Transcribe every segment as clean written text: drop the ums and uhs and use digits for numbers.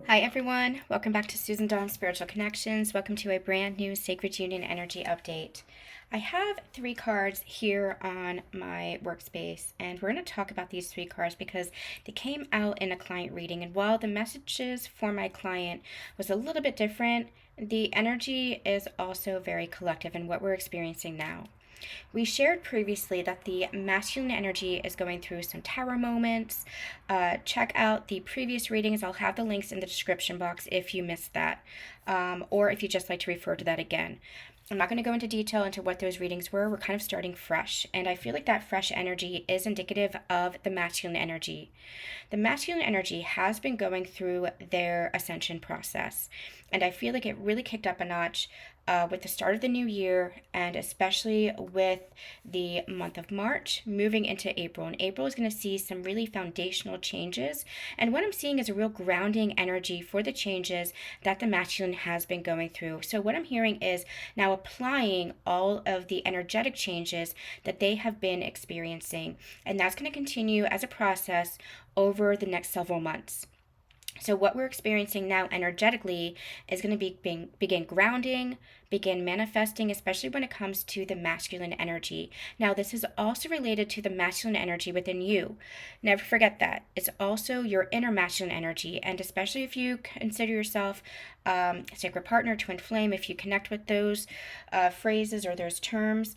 Hi everyone, welcome back to Susan Dawn's Spiritual Connections. Welcome to a brand new Sacred Union Energy update. I have 3 cards here on my workspace, and we're going to talk about these 3 cards because they came out in a client reading. And while the messages for my client was a little bit different, the energy is also very collective in what we're experiencing now. We shared previously that the masculine energy is going through some tower moments. Check out the previous readings. I'll have the links in the description box if you missed that, or if you just like to refer to that again. I'm not going to go into detail into what those readings were. We're kind of starting fresh, and I feel like that fresh energy is indicative of the masculine energy. The masculine energy has been going through their ascension process, and I feel like it really kicked up a notch with the start of the new year, and especially with the month of March moving into April. And April is going to see some really foundational changes. And what I'm seeing is a real grounding energy for the changes that the masculine has been going through. So what I'm hearing is now applying all of the energetic changes that they have been experiencing. And that's going to continue as a process over the next several months. So what we're experiencing now energetically is going to begin grounding, begin manifesting, especially when it comes to the masculine energy. Now, this is also related to the masculine energy within you. Never forget that. It's also your inner masculine energy, and especially if you consider yourself sacred partner, twin flame, if you connect with those phrases or those terms,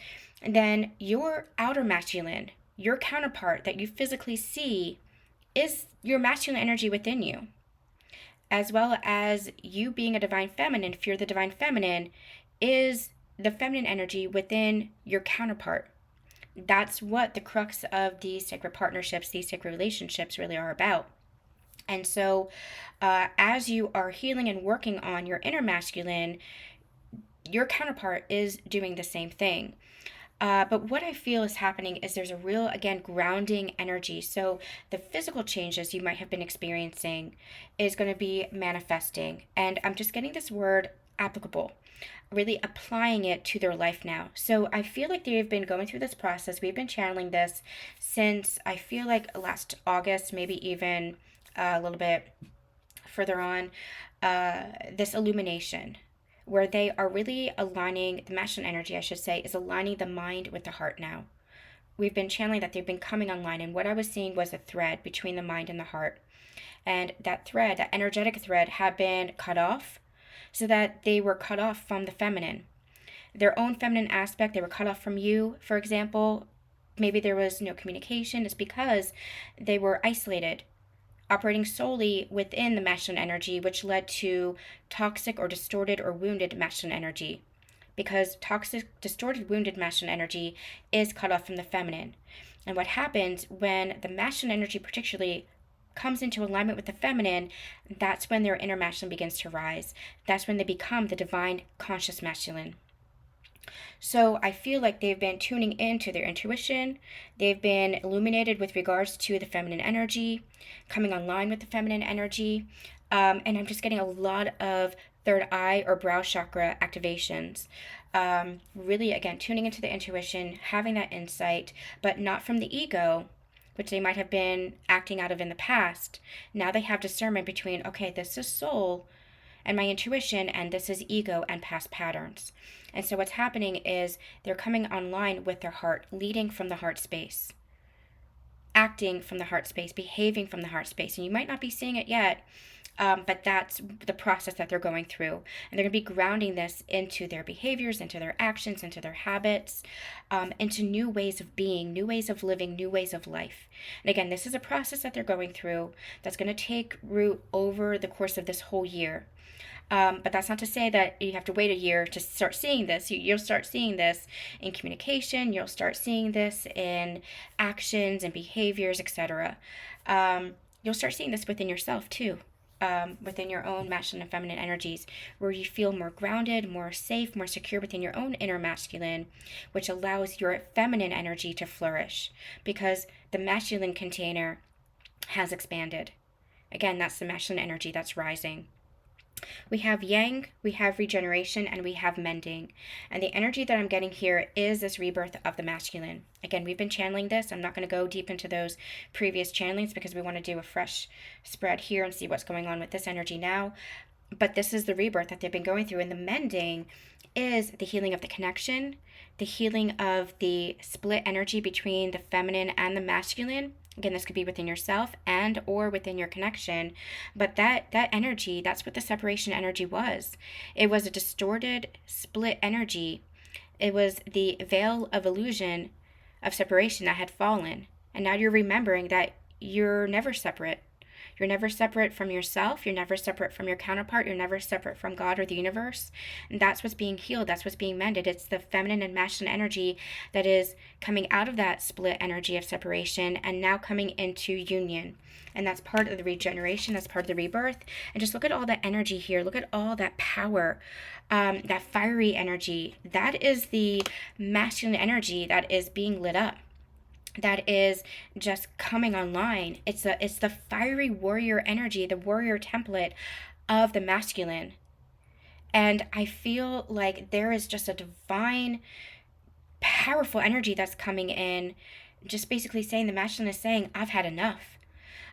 then your outer masculine, your counterpart that you physically see, is your masculine energy within you, as well as you being a divine feminine. If you're the divine feminine, is the feminine energy within your counterpart. That's what the crux of these sacred partnerships, these sacred relationships really are about. And so as you are healing and working on your inner masculine, your counterpart is doing the same thing. But what I feel is happening is there's a real, again, grounding energy. So the physical changes you might have been experiencing is going to be manifesting. And I'm just getting this word applicable, really applying it to their life now. So I feel like they've been going through this process. We've been channeling this since I feel like last August, maybe even a little bit further on, this illumination, where they are really aligning, the masculine energy, I should say, is aligning the mind with the heart now. We've been channeling that they've been coming online, and what I was seeing was a thread between the mind and the heart. And that thread, that energetic thread, had been cut off, so that they were cut off from the feminine. Their own feminine aspect, they were cut off from you, for example. Maybe there was no communication. It's because they were isolated, operating solely within the masculine energy, which led to toxic or distorted or wounded masculine energy. Because toxic, distorted, wounded masculine energy is cut off from the feminine. And what happens when the masculine energy particularly comes into alignment with the feminine, that's when their inner masculine begins to rise. That's when they become the divine conscious masculine. So I feel like they've been tuning into their intuition. They've been illuminated with regards to the feminine energy, coming online with the feminine energy. And I'm just getting a lot of third eye or brow chakra activations. Really, again, tuning into the intuition, having that insight, but not from the ego, which they might have been acting out of in the past. Now they have discernment between, okay, this is soul and my intuition, and this is ego and past patterns. And so what's happening is they're coming online with their heart, leading from the heart space, acting from the heart space, behaving from the heart space. And you might not be seeing it yet, but that's the process that they're going through. And they're going to be grounding this into their behaviors, into their actions, into their habits, into new ways of being, new ways of living, new ways of life. And again, this is a process that they're going through that's going to take root over the course of this whole year. But that's not to say that you have to wait a year to start seeing this. You'll start seeing this in communication. You'll start seeing this in actions and behaviors, etc. You'll start seeing this within yourself too, within your own masculine and feminine energies, where you feel more grounded, more safe, more secure within your own inner masculine, which allows your feminine energy to flourish because the masculine container has expanded. Again, that's the masculine energy that's rising. We have yang, we have regeneration, and we have mending. And the energy that I'm getting here is this rebirth of the masculine. Again, we've been channeling this. I'm not going to go deep into those previous channelings because we want to do a fresh spread here and see what's going on with this energy now. But this is the rebirth that they've been going through. And the mending is the healing of the connection, the healing of the split energy between the feminine and the masculine. Again, this could be within yourself and or within your connection, but that energy, that's what the separation energy was. It was a distorted split energy. It was the veil of illusion of separation that had fallen, and now you're remembering that you're never separate. You're never separate from yourself. You're never separate from your counterpart. You're never separate from God or the universe. And that's what's being healed. That's what's being mended. It's the feminine and masculine energy that is coming out of that split energy of separation and now coming into union. And that's part of the regeneration. That's part of the rebirth. And just look at all that energy here. Look at all that power, that fiery energy. That is the masculine energy that is being lit up, that is just coming online. It's the fiery warrior energy, the warrior template of the masculine. And I feel like there is just a divine, powerful energy that's coming in, just basically saying, the masculine is saying, I've had enough.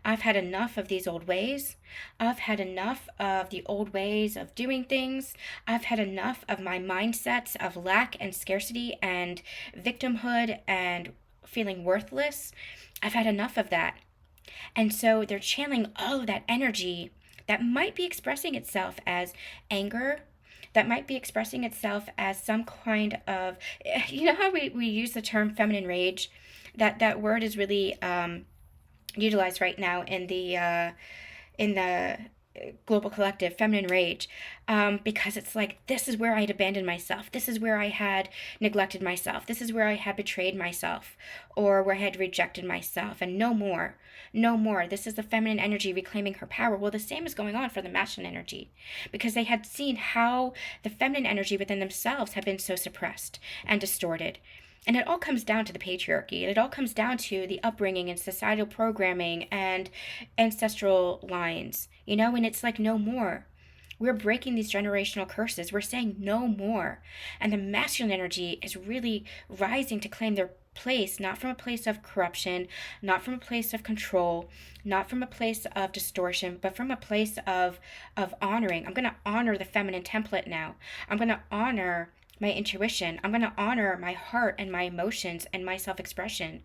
I've had enough of these old ways. I've had enough of the old ways of doing things. I've had enough of my mindsets of lack and scarcity and victimhood and feeling worthless. I've had enough of that. And so they're channeling all of that energy that might be expressing itself as anger, that might be expressing itself as some kind of, you know how we use the term feminine rage? That word is really utilized right now in the global collective, feminine rage, because it's like, this is where I had abandoned myself. This is where I had neglected myself. This is where I had betrayed myself, or where I had rejected myself, and no more. No more. This is the feminine energy reclaiming her power. Well, the same is going on for the masculine energy, because they had seen how the feminine energy within themselves had been so suppressed and distorted. And it all comes down to the patriarchy. It all comes down to the upbringing and societal programming and ancestral lines, and it's like, no more. We're breaking these generational curses. We're saying no more. And the masculine energy is really rising to claim their place, not from a place of corruption, not from a place of control, not from a place of distortion, but from a place of honoring. I'm going to honor the feminine template now. I'm going to honor my intuition. I'm going to honor my heart and my emotions and my self-expression.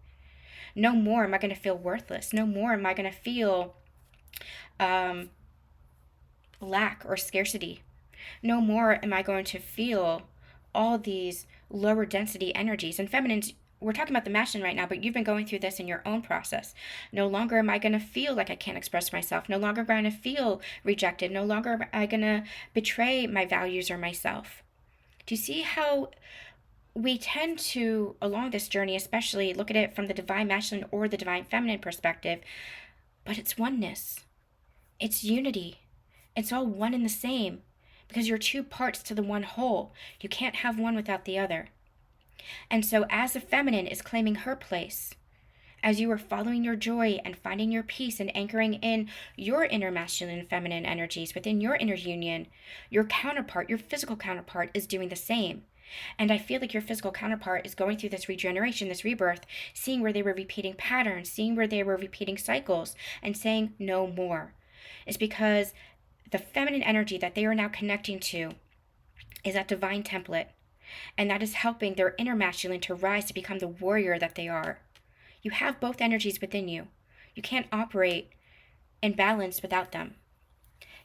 No more am I going to feel worthless. No more am I going to feel lack or scarcity. No more am I going to feel all these lower density energies. And feminines, we're talking about the masculine right now, but you've been going through this in your own process. No longer am I going to feel like I can't express myself. No longer am I going to feel rejected. No longer am I going to betray my values or myself. Do you see how we tend to, along this journey, especially look at it from the divine masculine or the divine feminine perspective, but it's oneness. It's unity. It's all one and the same, because you're two parts to the one whole. You can't have one without the other. And so as the feminine is claiming her place, as you are following your joy and finding your peace and anchoring in your inner masculine and feminine energies within your inner union, your counterpart, your physical counterpart, is doing the same. And I feel like your physical counterpart is going through this regeneration, this rebirth, seeing where they were repeating patterns, seeing where they were repeating cycles, and saying no more. It's because the feminine energy that they are now connecting to is that divine template. And that is helping their inner masculine to rise to become the warrior that they are. You have both energies within you. You can't operate in balance without them.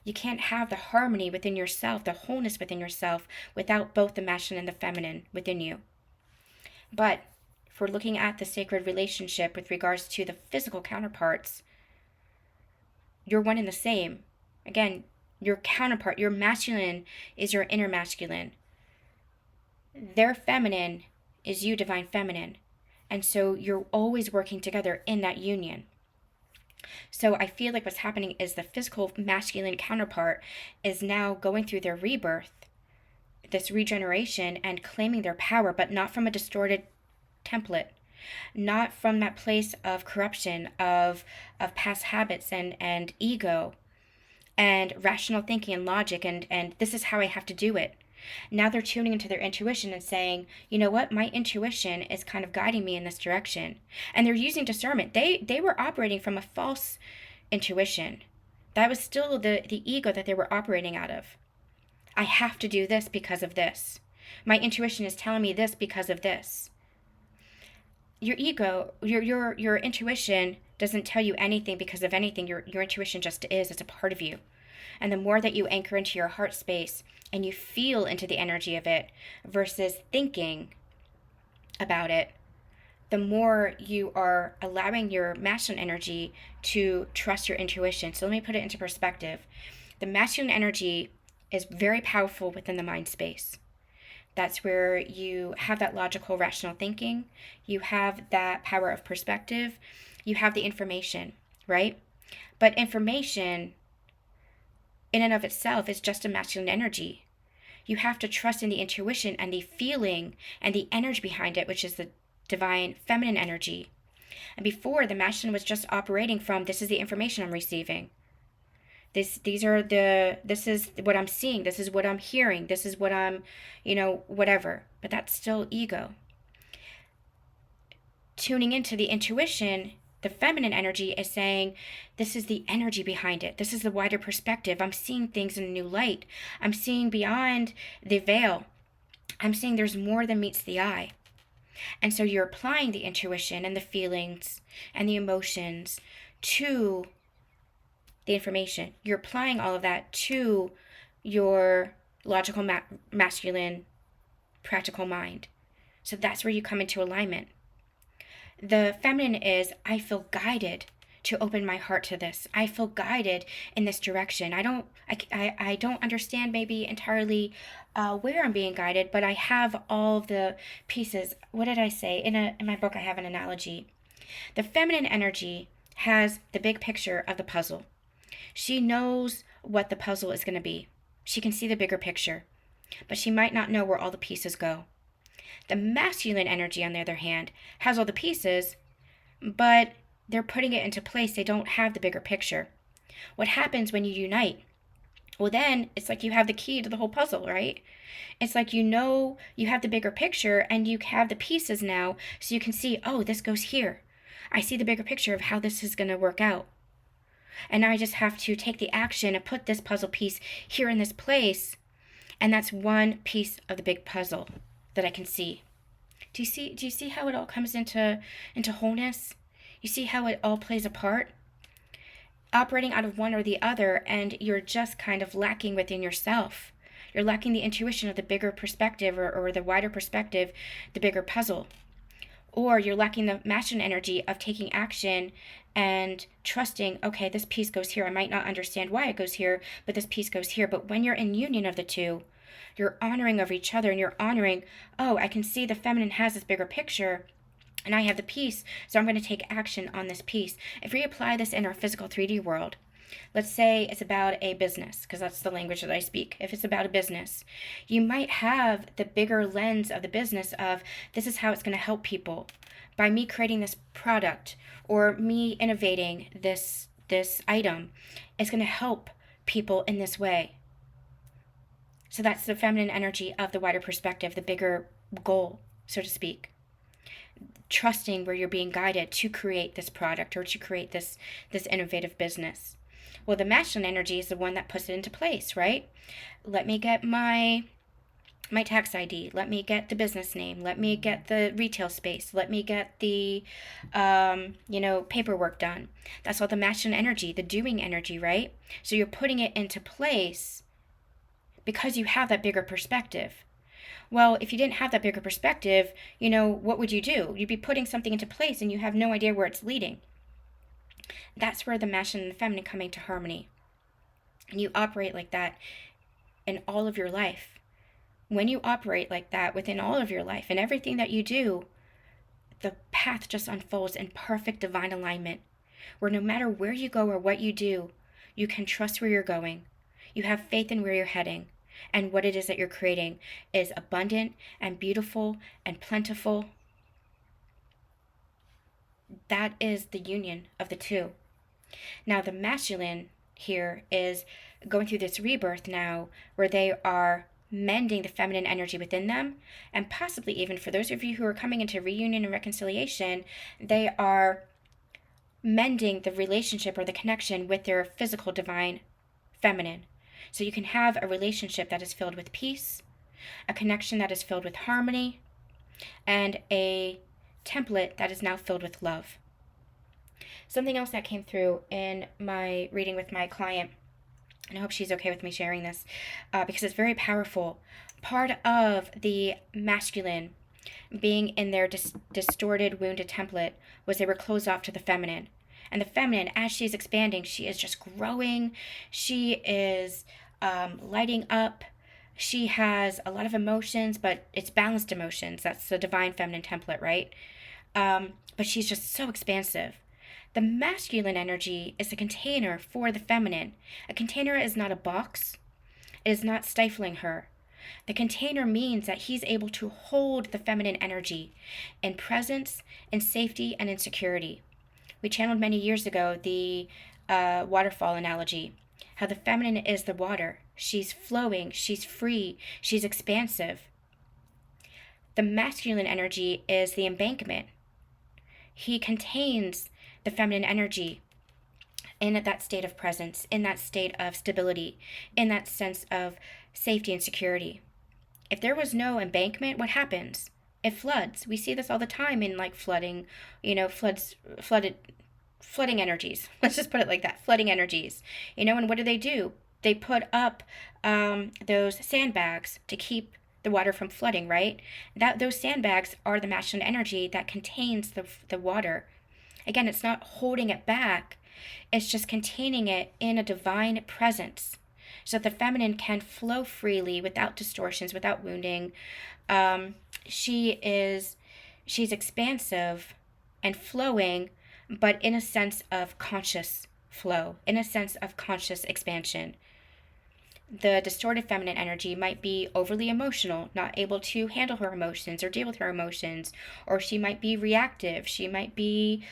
You can't have the harmony within yourself, the wholeness within yourself, without both the masculine and the feminine within you. But if we're looking at the sacred relationship with regards to the physical counterparts, you're one and the same. Again, your counterpart, your masculine, is your inner masculine. Their feminine is you, divine feminine. And so you're always working together in that union. So I feel like what's happening is the physical masculine counterpart is now going through their rebirth, this regeneration, and claiming their power, but not from a distorted template, not from that place of corruption, of past habits and ego, and rational thinking and logic, and this is how I have to do it. Now they're tuning into their intuition and saying, you know what, my intuition is kind of guiding me in this direction. And they're using discernment. They were operating from a false intuition. That was still the ego that they were operating out of. I have to do this because of this. My intuition is telling me this because of this. Your ego, your intuition doesn't tell you anything because of anything. Your intuition just is. It's a part of you. And the more that you anchor into your heart space and you feel into the energy of it versus thinking about it, the more you are allowing your masculine energy to trust your intuition. So let me put it into perspective. The masculine energy is very powerful within the mind space. That's where you have that logical, rational thinking. You have that power of perspective. You have the information, right? But information in and of itself is just a masculine energy. You have to trust in the intuition and the feeling and the energy behind it, which is the divine feminine energy. And before, the masculine was just operating from, this is the information I'm receiving. This is what I'm seeing. This is what I'm hearing. This is what I'm, whatever. But that's still ego. Tuning into the intuition, the feminine energy is saying, this is the energy behind it. This is the wider perspective. I'm seeing things in a new light. I'm seeing beyond the veil. I'm seeing there's more than meets the eye. And so you're applying the intuition and the feelings and the emotions to the information. You're applying all of that to your logical, masculine, practical mind. So that's where you come into alignment. The feminine is, I feel guided to open my heart to this. I feel guided in this direction. I don't understand maybe entirely where I'm being guided, but I have all the pieces. What did I say? In my book, I have an analogy. The feminine energy has the big picture of the puzzle. She knows what the puzzle is going to be. She can see the bigger picture, but she might not know where all the pieces go. The masculine energy, on the other hand, has all the pieces, but they're putting it into place. They don't have the bigger picture. What happens when you unite? Well, then it's like you have the key to the whole puzzle, right? It's like you have the bigger picture and you have the pieces now, so you can see, oh, this goes here. I see the bigger picture of how this is going to work out. And now I just have to take the action and put this puzzle piece here in this place. And that's one piece of the big puzzle that I can see. Do you see how it all comes into wholeness? You see how it all plays a part? Operating out of one or the other, and you're just kind of lacking within yourself. You're lacking the intuition of the bigger perspective or the wider perspective, the bigger puzzle. Or you're lacking the masculine energy of taking action and trusting, okay, this piece goes here. I might not understand why it goes here, but this piece goes here. But when you're in union of the two, you're honoring of each other and you're honoring, oh, I can see the feminine has this bigger picture and I have the piece, so I'm going to take action on this piece. If we apply this in our physical 3D world, let's say it's about a business, because that's the language that I speak. If it's about a business, you might have the bigger lens of the business of, this is how it's going to help people. By me creating this product or me innovating this item, it's going to help people in this way. So that's the feminine energy of the wider perspective, the bigger goal, so to speak. Trusting where you're being guided to create this product or to create this innovative business. Well, the masculine energy is the one that puts it into place, right? Let me get my tax ID. Let me get the business name. Let me get the retail space. Let me get the, paperwork done. That's all the masculine energy, the doing energy, right? So you're putting it into place because you have that bigger perspective. Well, if you didn't have that bigger perspective, what would you do? You'd be putting something into place and you have no idea where it's leading. That's where the masculine and the feminine come into harmony. And you operate like that in all of your life. When you operate like that within all of your life and everything that you do, the path just unfolds in perfect divine alignment, where no matter where you go or what you do, you can trust where you're going. You have faith in where you're heading. And what it is that you're creating is abundant and beautiful and plentiful. That is the union of the two. Now, the masculine here is going through this rebirth now where they are mending the feminine energy within them, and possibly even for those of you who are coming into reunion and reconciliation, they are mending the relationship or the connection with their physical divine feminine. So you can have a relationship that is filled with peace, a connection that is filled with harmony, and a template that is now filled with love. Something else that came through in my reading with my client, and I hope she's okay with me sharing this, because it's very powerful. Part of the masculine being in their distorted, wounded template was they were closed off to the feminine. And the feminine, as she's expanding, she is just growing. She is lighting up. She has a lot of emotions, but it's balanced emotions. That's the divine feminine template, right? But she's just so expansive. The masculine energy is a container for the feminine. A container is not a box. It is not stifling her. The container means that he's able to hold the feminine energy in presence, in safety, and in security. We channeled many years ago the waterfall analogy, how the feminine is the water. She's flowing, she's free, she's expansive. The masculine energy is the embankment. He contains the feminine energy in that state of presence, in that state of stability, in that sense of safety and security. If there was no embankment, what happens? It floods. We see this all the time in like flooding, flooding energies. Let's just put it like that, flooding energies. And what do? They put up those sandbags to keep the water from flooding, right? Those sandbags are the masculine energy that contains the water. Again, it's not holding it back. It's just containing it in a divine presence so that the feminine can flow freely without distortions, without wounding. She's expansive and flowing, but in a sense of conscious flow, in a sense of conscious expansion. The distorted feminine energy might be overly emotional, not able to handle her emotions or deal with her emotions, or she might be reactive. She might be,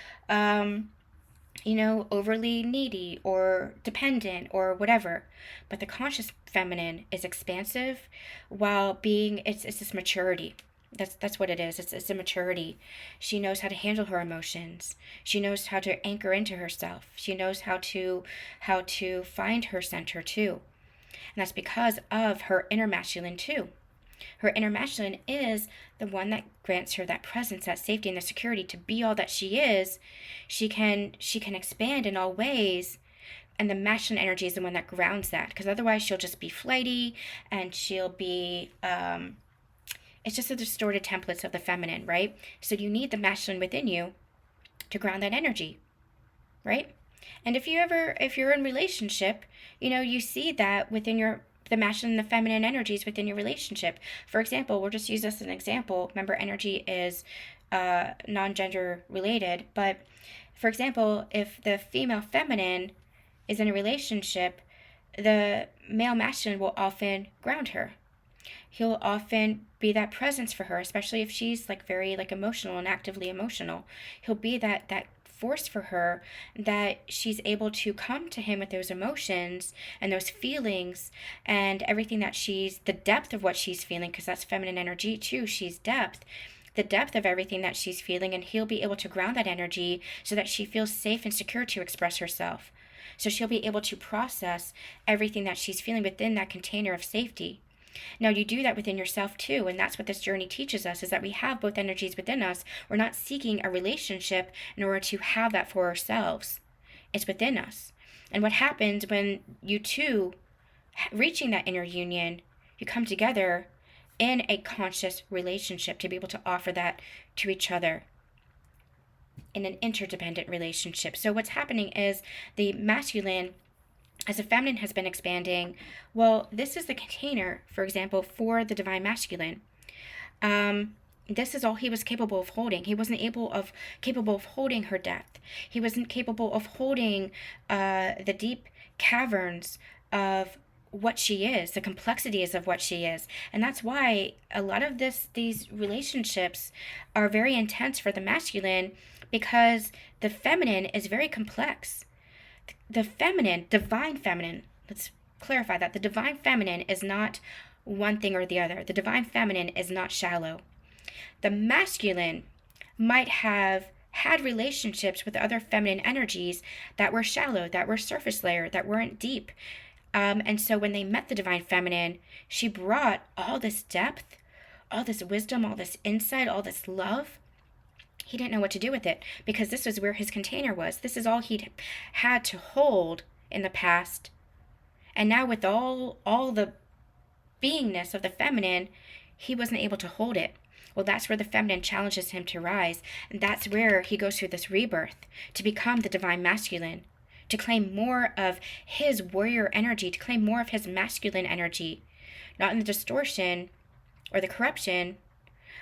overly needy or dependent or whatever. But the conscious feminine is expansive while it's this maturity. That's what it is. It's a maturity. She knows how to handle her emotions. She knows how to anchor into herself. She knows how to find her center too. And that's because of her inner masculine too. Her inner masculine is the one that grants her that presence, that safety, and the security to be all that she is. She can expand in all ways, and the masculine energy is the one that grounds that. Because otherwise, she'll just be flighty, and she'll be. It's just the distorted templates of the feminine, right? So you need the masculine within you to ground that energy, right? And if you're in relationship, you see that within the masculine and the feminine energies within your relationship. For example, we'll just use this as an example. Remember, energy is non-gender related. But for example, if the female feminine is in a relationship, the male masculine will often ground her. He'll often be that presence for her, especially if she's like very like emotional and actively emotional. He'll be that force for her, that she's able to come to him with those emotions and those feelings and everything the depth of what she's feeling, because that's feminine energy too. She's the depth of everything that she's feeling, and he'll be able to ground that energy so that she feels safe and secure to express herself. So she'll be able to process everything that she's feeling within that container of safety. Now, you do that within yourself too, and that's what this journey teaches us, is that we have both energies within us. We're not seeking a relationship in order to have that for ourselves. It's within us. And what happens when you two, reaching that inner union, you come together in a conscious relationship to be able to offer that to each other in an interdependent relationship. So what's happening is the masculine, as the feminine has been expanding, well, this is the container, for example, for the divine masculine. This is all he was capable of holding. He wasn't capable of holding her depth. He wasn't capable of holding the deep caverns of what she is, the complexities of what she is. And that's why a lot of these relationships are very intense for the masculine, because the feminine is very complex. The feminine, divine feminine, let's clarify that. The divine feminine is not one thing or the other. The divine feminine is not shallow. The masculine might have had relationships with other feminine energies that were shallow, that were surface layer, that weren't deep. And so when they met the divine feminine, she brought all this depth, all this wisdom, all this insight, all this love. He didn't know what to do with it because this was where his container was. This is all he'd had to hold in the past. And now with all the beingness of the feminine, he wasn't able to hold it. Well, that's where the feminine challenges him to rise. And that's where he goes through this rebirth to become the divine masculine, to claim more of his warrior energy, to claim more of his masculine energy, not in the distortion or the corruption,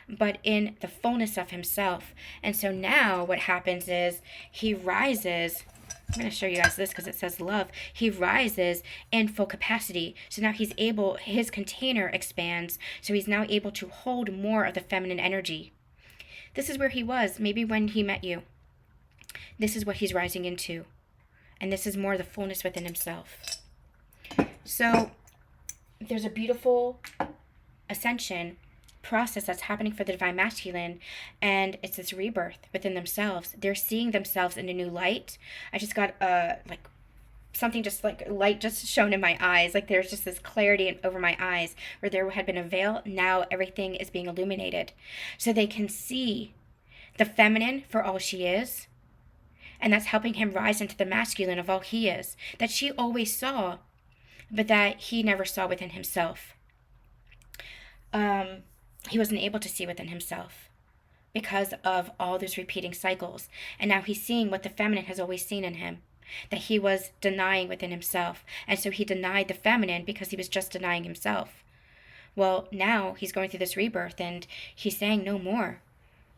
but in the fullness of himself. And so now what happens is he rises. I'm going to show you guys this because it says love. He rises in full capacity. So now he's able, his container expands. So he's now able to hold more of the feminine energy. This is where he was, maybe when he met you. This is what he's rising into. And this is more the fullness within himself. So there's a beautiful ascension process that's happening for the divine masculine, and it's this rebirth within themselves. They're seeing themselves in a new light. I just got like something just like light just shone in my eyes, like there's just this clarity over my eyes where there had been a veil. Now everything is being illuminated so they can see the feminine for all she is, and that's helping him rise into the masculine of all he is, that she always saw but that he never saw within himself. He wasn't able to see within himself because of all those repeating cycles. And now he's seeing what the feminine has always seen in him, that he was denying within himself. And so he denied the feminine because he was just denying himself. Well, now he's going through this rebirth and he's saying, no more.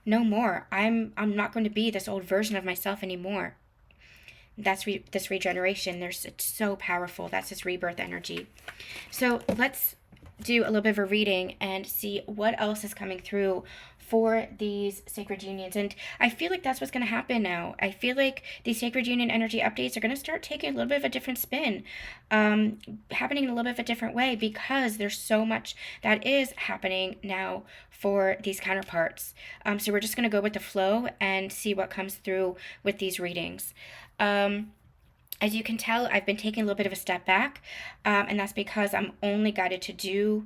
No more. I'm not going to be this old version of myself anymore. That's this regeneration. It's so powerful. That's this rebirth energy. So let's do a little bit of a reading and see what else is coming through for these sacred unions. And I feel like that's what's going to happen now. I feel like these sacred union energy updates are going to start taking a little bit of a different spin, happening in a little bit of a different way, because there's so much that is happening now for these counterparts. So we're just going to go with the flow and see what comes through with these readings. As you can tell, I've been taking a little bit of a step back, and that's because I'm only guided to do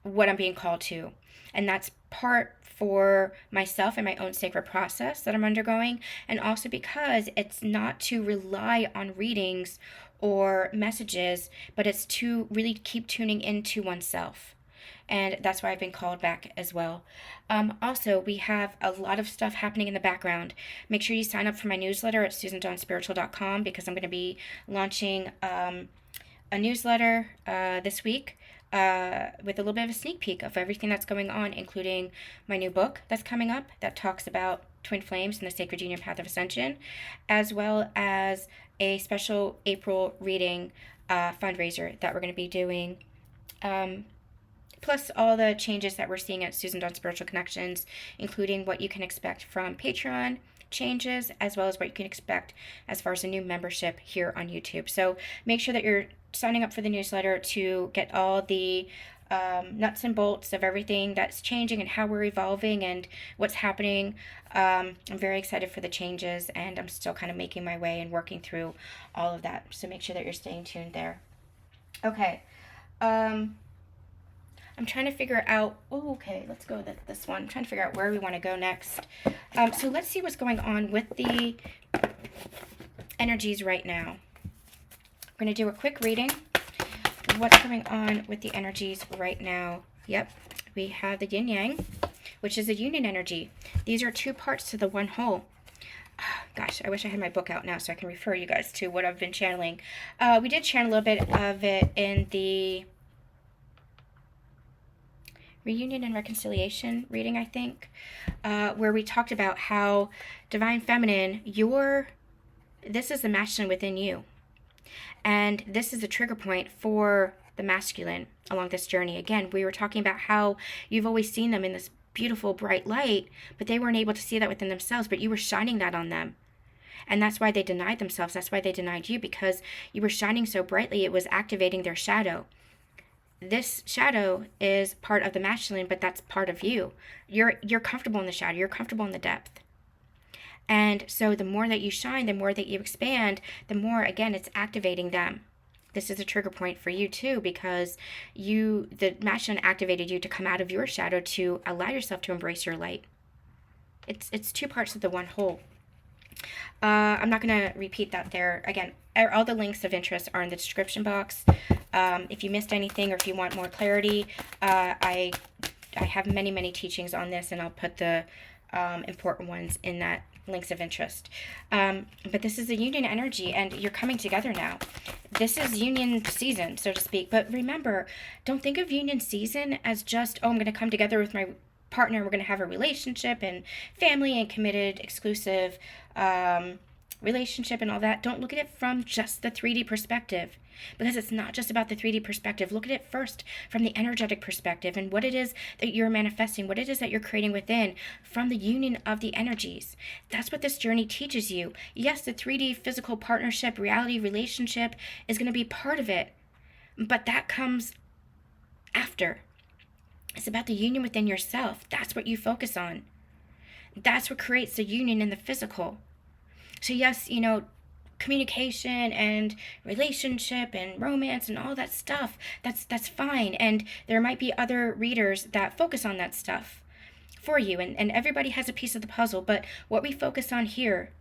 what I'm being called to. And that's part for myself and my own sacred process that I'm undergoing, and also because it's not to rely on readings or messages, but it's to really keep tuning into oneself. And that's why I've been called back as well. Also, we have a lot of stuff happening in the background. Make sure you sign up for my newsletter at SusanDawnSpiritual.com, because I'm going to be launching a newsletter this week with a little bit of a sneak peek of everything that's going on, including my new book that's coming up that talks about twin flames and the sacred union path of ascension, as well as a special April reading fundraiser that we're going to be doing. Plus all the changes that we're seeing at Susan Dawn Spiritual Connections, including what you can expect from Patreon changes, as well as what you can expect as far as a new membership here on YouTube. So make sure that you're signing up for the newsletter to get all the nuts and bolts of everything that's changing and how we're evolving and what's happening. I'm very excited for the changes, and I'm still kind of making my way and working through all of that. So make sure that you're staying tuned there. Okay. I'm trying to figure out, let's go with this one. I'm trying to figure out where we want to go next. So let's see what's going on with the energies right now. I'm going to do a quick reading of what's going on with the energies right now. Yep, we have the yin-yang, which is a union energy. These are two parts to the one whole. Gosh, I wish I had my book out now so I can refer you guys to what I've been channeling. We did channel a little bit of it in the Reunion and Reconciliation reading, I think, where we talked about how Divine Feminine, this is the masculine within you. And this is a trigger point for the masculine along this journey. Again, we were talking about how you've always seen them in this beautiful, bright light, but they weren't able to see that within themselves, but you were shining that on them. And that's why they denied themselves. That's why they denied you, because you were shining so brightly. It was activating their shadow. This shadow is part of the masculine, but that's part of you. You're comfortable in the shadow. You're comfortable in the depth. And so the more that you shine, the more that you expand, the more, again, it's activating them. This is a trigger point for you too, because the masculine activated you to come out of your shadow, to allow yourself to embrace your light. It's two parts of the one whole. I'm not going to repeat that there. Again, all the links of interest are in the description box. If you missed anything, or if you want more clarity, I have many teachings on this, and I'll put the important ones in that links of interest. But this is a union energy, and you're coming together now. This is union season, so to speak. But remember, don't think of union season as just, oh, I'm going to come together with my partner, we're going to have a relationship and family and committed, exclusive relationship and all that. Don't look at it from just the 3D perspective, because it's not just about the 3D perspective. Look at it first from the energetic perspective, and what it is that you're manifesting, what it is that you're creating within, from the union of the energies. That's what this journey teaches you. Yes, the 3D physical partnership, reality, relationship is going to be part of it, but that comes after. It's about the union within yourself. That's what you focus on. That's what creates the union in the physical. So yes, communication and relationship and romance and all that stuff, that's fine. And there might be other readers that focus on that stuff for you. And everybody has a piece of the puzzle. But what we focus on here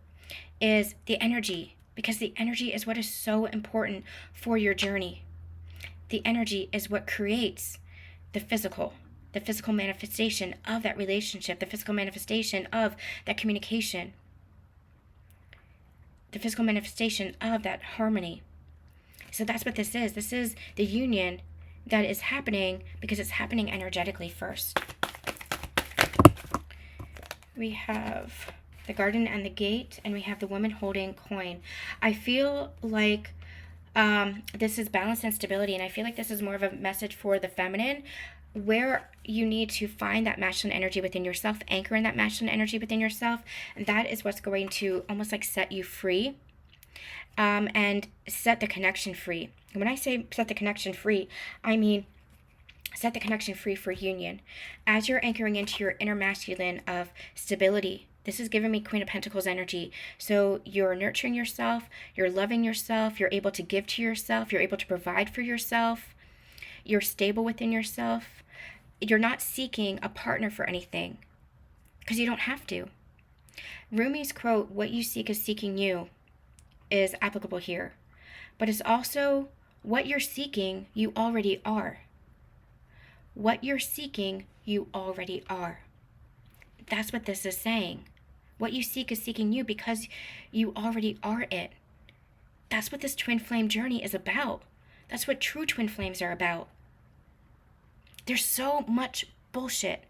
is the energy, because the energy is what is so important for your journey. The energy is what creates the physical manifestation of that relationship, the physical manifestation of that communication, the physical manifestation of that harmony. So that's what this is. This is the union that is happening because it's happening energetically first. We have the garden and the gate, and we have the woman holding coin. I feel like this is balance and stability, and I feel like this is more of a message for the feminine, where you need to find that masculine energy within yourself, anchor in that masculine energy within yourself, and that is what's going to almost like set you free, and set the connection free. And when I say set the connection free, I mean set the connection free for union. As you're anchoring into your inner masculine of stability, this is giving me Queen of Pentacles energy. So you're nurturing yourself, you're loving yourself, you're able to give to yourself, you're able to provide for yourself, you're stable within yourself. You're not seeking a partner for anything, because you don't have to. Rumi's quote, "What you seek is seeking you," is applicable here. But it's also what you're seeking, you already are. What you're seeking, you already are. That's what this is saying. What you seek is seeking you, because you already are it. That's what this twin flame journey is about. That's what true twin flames are about. There's so much bullshit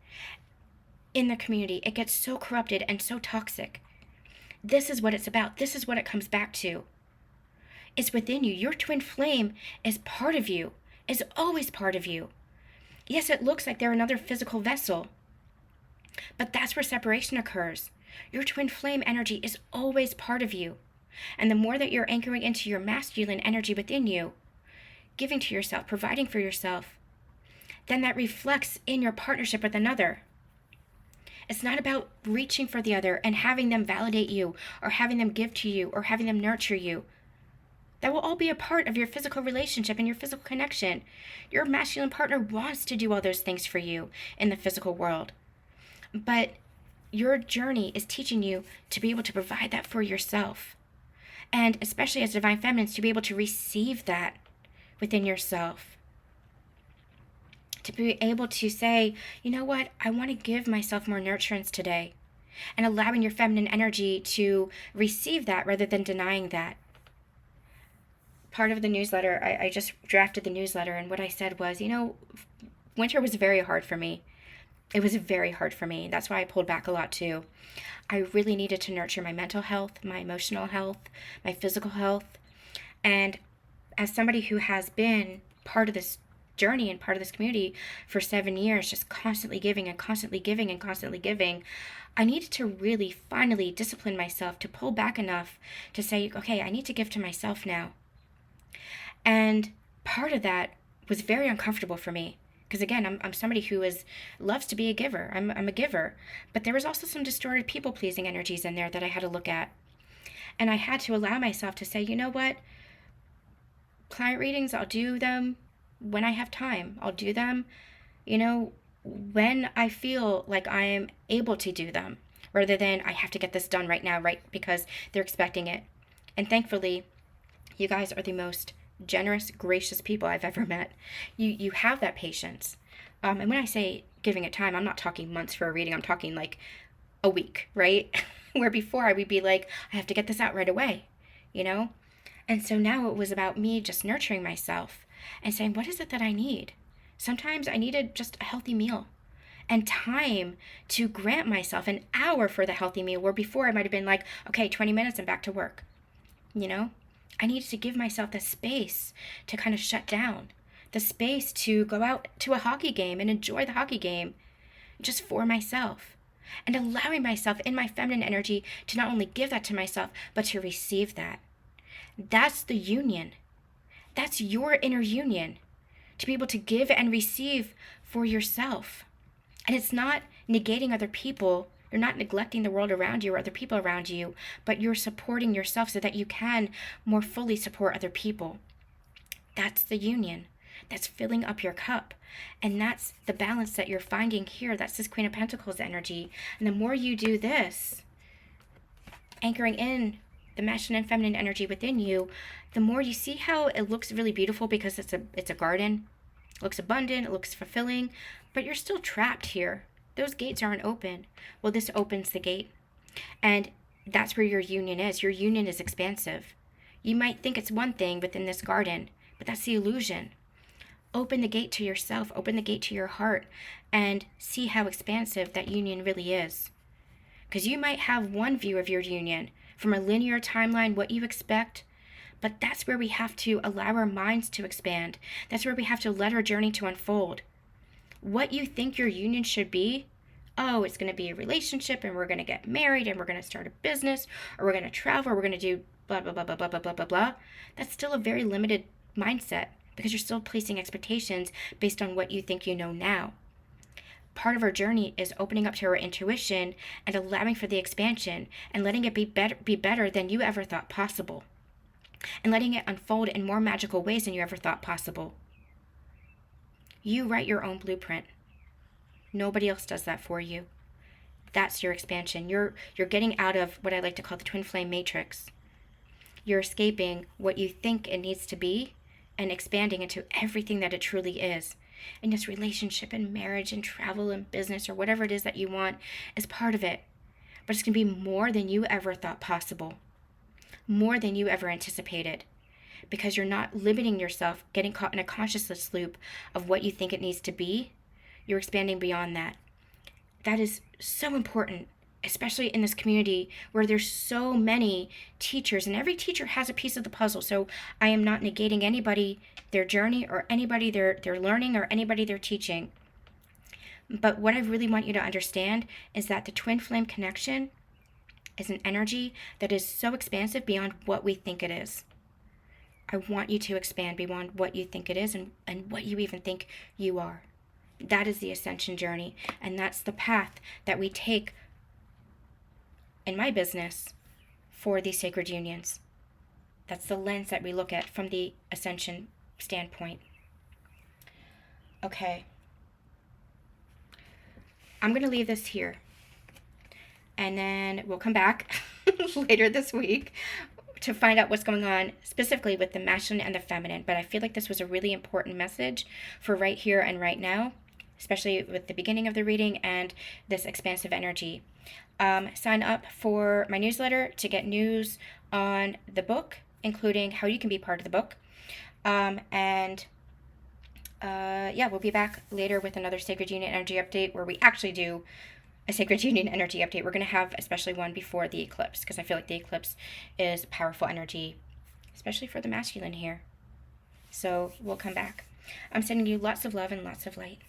in the community. It gets so corrupted and so toxic. This is what it's about. This is what it comes back to. It's within you. Your twin flame is part of you, is always part of you. Yes, it looks like they're another physical vessel, but that's where separation occurs. Your twin flame energy is always part of you. And the more that you're anchoring into your masculine energy within you, giving to yourself, providing for yourself, then that reflects in your partnership with another. It's not about reaching for the other and having them validate you, or having them give to you, or having them nurture you. That will all be a part of your physical relationship and your physical connection. Your masculine partner wants to do all those things for you in the physical world. But your journey is teaching you to be able to provide that for yourself. And especially as divine feminines, to be able to receive that within yourself. To be able to say, you know what, I want to give myself more nurturance today. And allowing your feminine energy to receive that rather than denying that. Part of the newsletter, I just drafted the newsletter, and what I said was, winter was very hard for me. It was very hard for me. That's why I pulled back a lot too. I really needed to nurture my mental health, my emotional health, my physical health. And as somebody who has been part of this journey and part of this community for 7 years, just constantly giving and constantly giving and constantly giving, I needed to really finally discipline myself to pull back enough to say, okay, I need to give to myself now. And part of that was very uncomfortable for me. Because again, I'm somebody who loves to be a giver. I'm a giver. But there was also some distorted people-pleasing energies in there that I had to look at. And I had to allow myself to say, you know what? Client readings, I'll do them when I have time. I'll do them, when I feel like I'm able to do them, rather than I have to get this done right now, right? Because they're expecting it. And thankfully, you guys are the most generous, gracious people I've ever met. You have that patience. And when I say giving it time, I'm not talking months for a reading. I'm talking like a week, right? Where before I would be like, I have to get this out right away, And so now it was about me just nurturing myself and saying, what is it that I need? Sometimes I needed just a healthy meal and time to grant myself an hour for the healthy meal, where before I might have been like, okay, 20 minutes and back to work, I needed to give myself the space to kind of shut down, the space to go out to a hockey game and enjoy the hockey game just for myself, and allowing myself in my feminine energy to not only give that to myself, but to receive that. That's the union. That's your inner union, to be able to give and receive for yourself. And it's not negating other people. You're not neglecting the world around you or other people around you, but you're supporting yourself so that you can more fully support other people. That's the union. That's filling up your cup. And that's the balance that you're finding here. That's this Queen of Pentacles energy. And the more you do this, anchoring in the masculine and feminine energy within you, the more you see how it looks really beautiful, because it's a garden. It looks abundant, it looks fulfilling, but you're still trapped here. Those gates aren't open. Well, this opens the gate. And that's where your union is. Your union is expansive. You might think it's one thing within this garden, but that's the illusion. Open the gate to yourself, open the gate to your heart, and see how expansive that union really is. Because you might have one view of your union from a linear timeline, what you expect, but that's where we have to allow our minds to expand. That's where we have to let our journey to unfold. What you think your union should be, oh, it's going to be a relationship and we're going to get married and we're going to start a business, or we're going to travel, or we're going to do blah, blah, blah, blah, blah, blah, blah, blah, blah. That's still a very limited mindset, because you're still placing expectations based on what you think you know now. Part of our journey is opening up to our intuition and allowing for the expansion and letting it be better than you ever thought possible, and letting it unfold in more magical ways than you ever thought possible. You write your own blueprint. Nobody else does that for you. That's your expansion. You're getting out of what I like to call the twin flame matrix. You're escaping what you think it needs to be and expanding into everything that it truly is. And this relationship and marriage and travel and business, or whatever it is that you want, is part of it. But it's going to be more than you ever thought possible. More than you ever anticipated. Because you're not limiting yourself, getting caught in a consciousness loop of what you think it needs to be. You're expanding beyond that. That is so important, especially in this community where there's so many teachers, and every teacher has a piece of the puzzle. So I am not negating anybody, their journey, or anybody their learning, or anybody they're teaching. But what I really want you to understand is that the twin flame connection is an energy that is so expansive beyond what we think it is. I want you to expand beyond what you think it is and what you even think you are. That is the ascension journey, and that's the path that we take in my business for these sacred unions. That's the lens that we look at from the ascension standpoint. Okay. I'm going to leave this here, and then we'll come back later this week to find out what's going on specifically with the masculine and the feminine. But I feel like this was a really important message for right here and right now, especially with the beginning of the reading and this expansive energy. Sign up for my newsletter to get news on the book, including how you can be part of the book. We'll be back later with another Sacred Union Energy Update, where we actually do a Sacred Union Energy Update. We're going to have especially one before the eclipse, because I feel like the eclipse is powerful energy, especially for the masculine here. So we'll come back. I'm sending you lots of love and lots of light.